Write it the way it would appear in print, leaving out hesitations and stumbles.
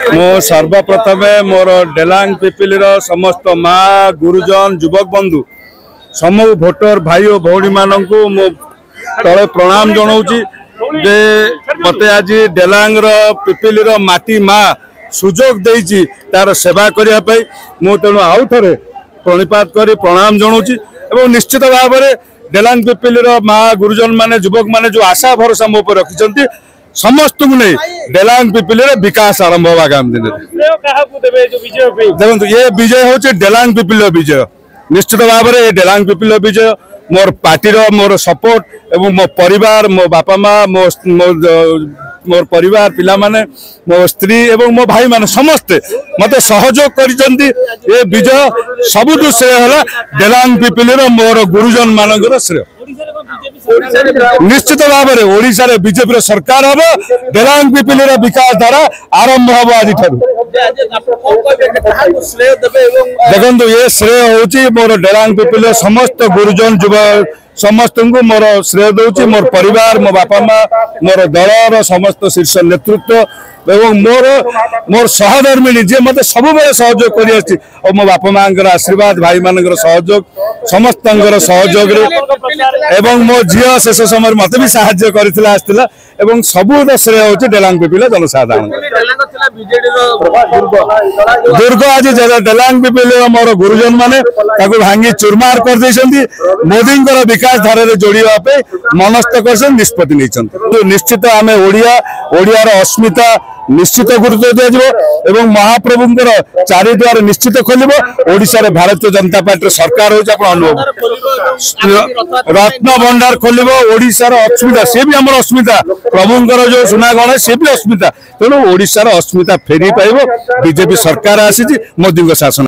मो सर्वप्रथम मोर डेलांग पिपिली समस्त माँ गुरुजन युवक बंधु समूह भोटर भाई और भौणी मानक मो तले प्रणाम जनाऊँगी जे मते आज डेलांग पिपिली माटी माँ सुजोग देइछि तार सेवा करने मु तेणु आउ थे प्रणिपात कर प्रणाम जनाऊँगी और निश्चित भाव में डेलांग पिपिली माँ गुरुजन माने युवक माने जो आशा भरोसा मो पर रखिंट समस्त को नहीं डेलांग पिपिली विकास आरंभ हो आगामी दिन देखो ये विजय हूँ डेलांग पिपिली विजय निश्चित भाव में डेलांग पिपिली विजय मोर पार्टी मोर सपोर्ट एवं मो परिवार मो बापा माँ मोर परिवार पिला माने मो स्त्री एवं मो भाई माने समस्ते मते सहयोग करिसेंती ए विजय सबुठु श्रेय है डेलांग पिपिली मोर गुरुजन मानकर श्रेय निश्चित भाव में ओडिशा रे बीजेपी सरकार हम डेलांग पिपिली विकास धारा आरंभ हम आज देखो ये श्रेय हूँ मोर डेलांग पिपिली समस्त गुरुजन युवा समस्त को मोर श्रेय दूसरी मोर परिवार मो बापा माँ मोर दलर समस्त शीर्ष नेतृत्व एवं मोर सहधर्मिणी जी मत सब सहयोग कर मो बापा माँ आशीर्वाद भाई मान सहयोग समस्त सहयोग एवं मो झील शेष समय मत भी साहाय्य करता सबूत श्रेय हूँ डेलांग पिपिली जनसाधारण दुर्ग आज डेलांग पिपिली मोर गुरुजन माने भांगी चूरमार कर मोदी विकास धारा जोड़ापे मनस्थ कर निष्पत्ति नहीं निश्चित आम ओडियार अस्मिता निश्चित गुरुत्व दिया महाप्रभुंर चारिद्वार निश्चित खोल ओडिशा रे भारतीय जनता पार्टी सरकार हो अनुभव रत्न भंडार खोल ओडिशार अस्मिता सी भी आम अस्मिता प्रभुंर जो सुनागण सी भी अस्मिता तेणु ओडिशार अस्मिता फेरी पाइब बीजेपी सरकार आसी मोदी शासन।